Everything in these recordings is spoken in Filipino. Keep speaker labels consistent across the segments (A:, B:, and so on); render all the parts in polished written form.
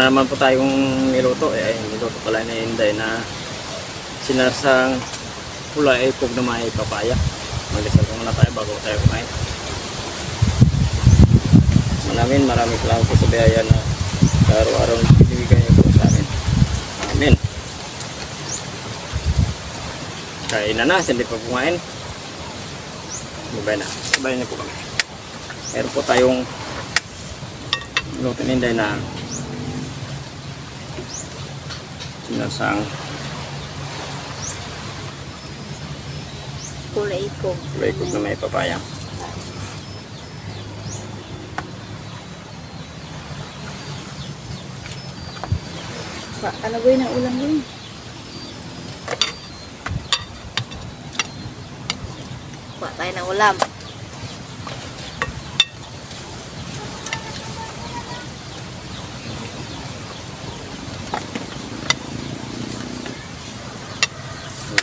A: na naman po tayong niluto. Niluto pala na Inday na sinasang pula ipog na may papaya. Magdasal ko muna tayo bago tayo kumain. Maraming salamat po sa biyaya na araw-araw binibigay niyo po sa amin. Amen. Kain na, hindi pa kumain. Sabay na po kami. Meron po tayong luto ni Inday na sinasang
B: kulay ko
A: na may papaya.
B: Ano ba yun ang ulam yun? Tayo ng ulam.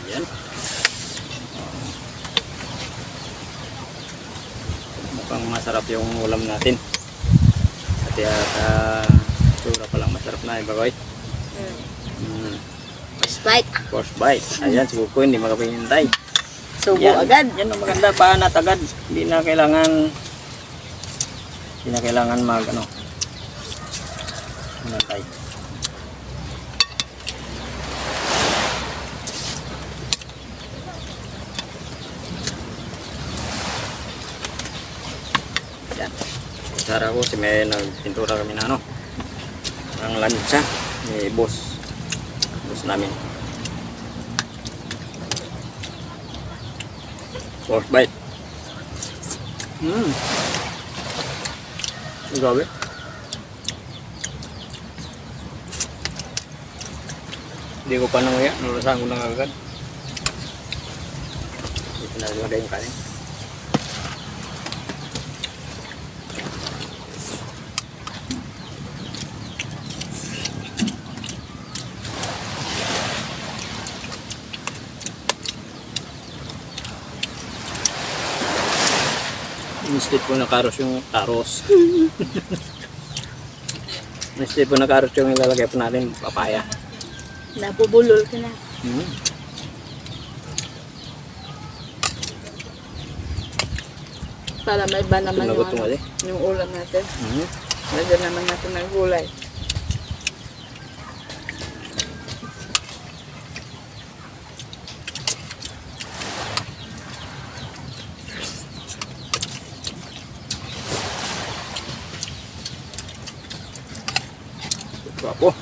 A: Ayan. Mukhang masarap yung ulam natin. At sura palang masarap na bagoy.
B: First bite.
A: First bite. Ayan, siguro ko hindi makapihintay.
B: Subo
A: Yan.
B: agad.
A: Yan ang maganda, paanat agad. Hindi na kailangan mag hinantay. Yan. Sara ko si may nagpintura kami na ang lancha ni boss namin. First bite. Grabe. Hindi ko pa nanguya. Nalasahan ko na agad. Dito na lagay yung kanin. Instead po na karos yung karos. Instead po na karos yung ilalagay po natin papaya.
B: Napubulol ka na. Para may iba naman yung ulam natin. Lagyan naman natin ng gulay.
A: Guwapo.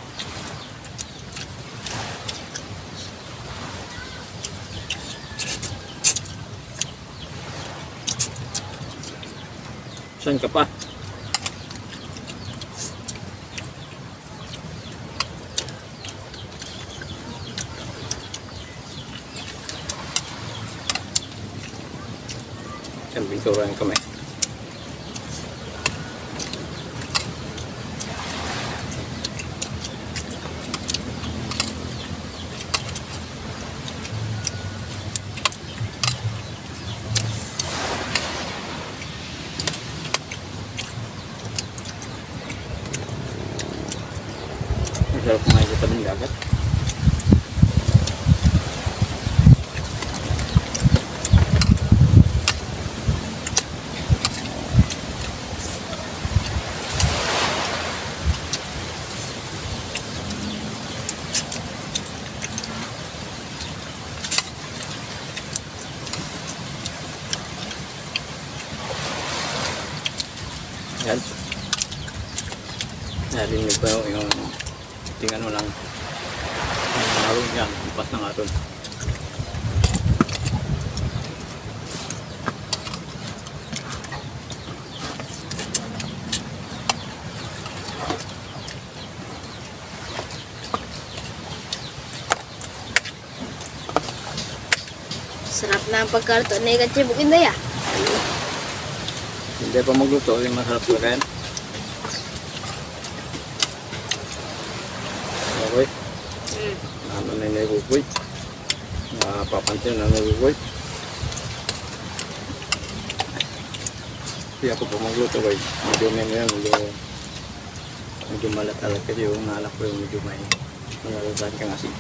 A: Saan ka pa? Saan binturan kami? Masarap kumain sa tabing dagat. Yan. Narinig ko yung tingnan mo lang ang harong yan, ipas ng aton.
B: Sarap na ang pagkarto ni Katsibuk Inday ah.
A: Hindi pa magluto, yung masarap talaga yan. Okay. Ano na yung kukuy. Papansin na kukuy. Hindi ako pa magluto guys. Medyo yan, medyo Medyo malat-alat kasi yung nalak ko yung medyo may malalatan kang asin.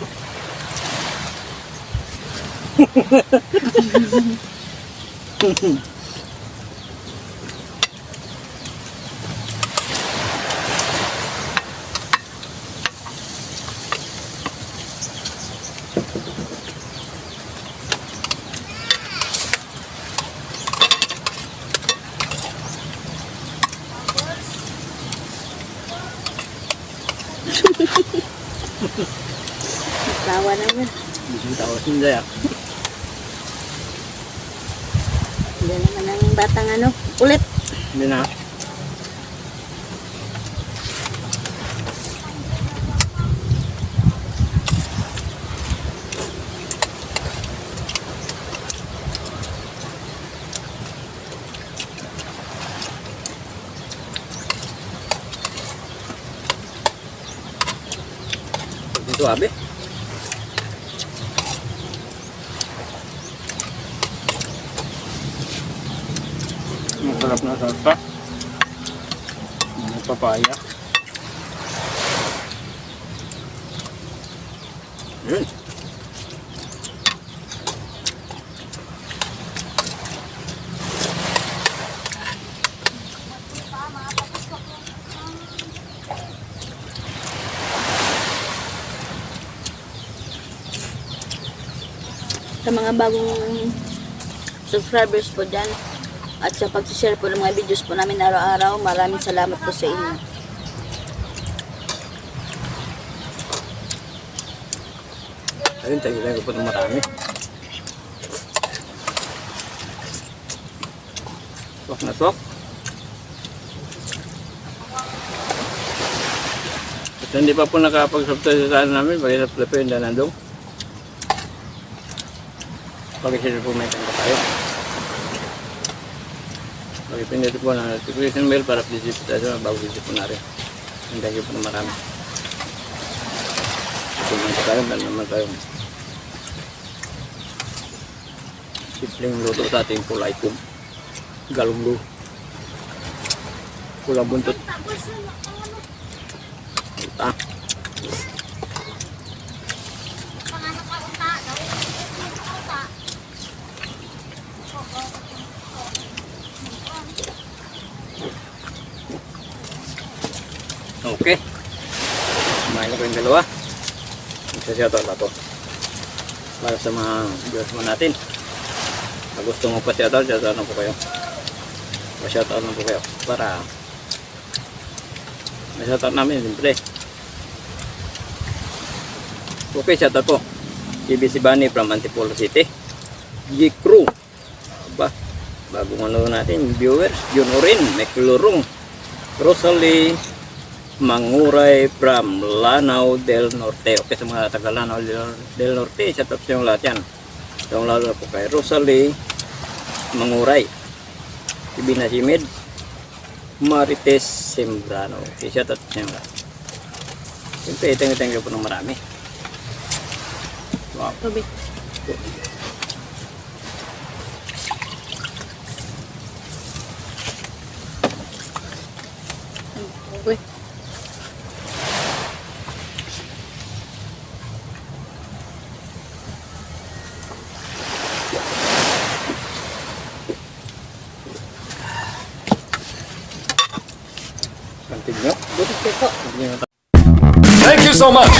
B: Tawa naman.
A: Bising tao sinday ah.
B: Hindi naman ang batang ano. Ulit.
A: Hindi na. Ito abe. Masarap na salsa. May papaya. Yun.
B: Sa mga bagong subscribers po dyan at sa pag-share po ng mga videos po namin araw-araw, maraming salamat po sa inyo.
A: Ayun, tayo ko po ng marami. Swak na swak. At hindi pa po nakapag-subscribe sa namin, pag-subscribe po yung danandong. Pag-share po may tangka tayo. Pag-pindot po na notification bell para visit tayo bago visit po na rin. Thank you po na marami. Tulungan po tayo, dahil naman tayo simpleng luto sa ating kulay kum. Galunglo. Kulang buntot. Ito. Okay. Kumain na po yung dalawa. Magsasyato na to. Para sa mga viewers mo natin. Pag gusto mo pa shoutout, shoutout na po kayo. Pa-shoutout na po kayo. Para ma-shoutout namin, siyempre. Okay, shoutout po. BBC Bunny from Antipolo City. G-Crew. Aba, bagong ano natin, viewers. Jun Orin, Meklurong. Rosalie Manguray from Lanao del Norte. Okay, sa mga taga Lanao del Norte, shoutout sa yung lahat yan. Yung lalo po kay Rosalie Manguray, Ibina Simid, Marites Sembrano. Okay, shoutout sa yung lahat. Siyempre, thank you po ng marami. Wow.
B: Tubig. Okay.
A: Continue.
B: Buti ko po.
A: Continue.
C: Thank you so much.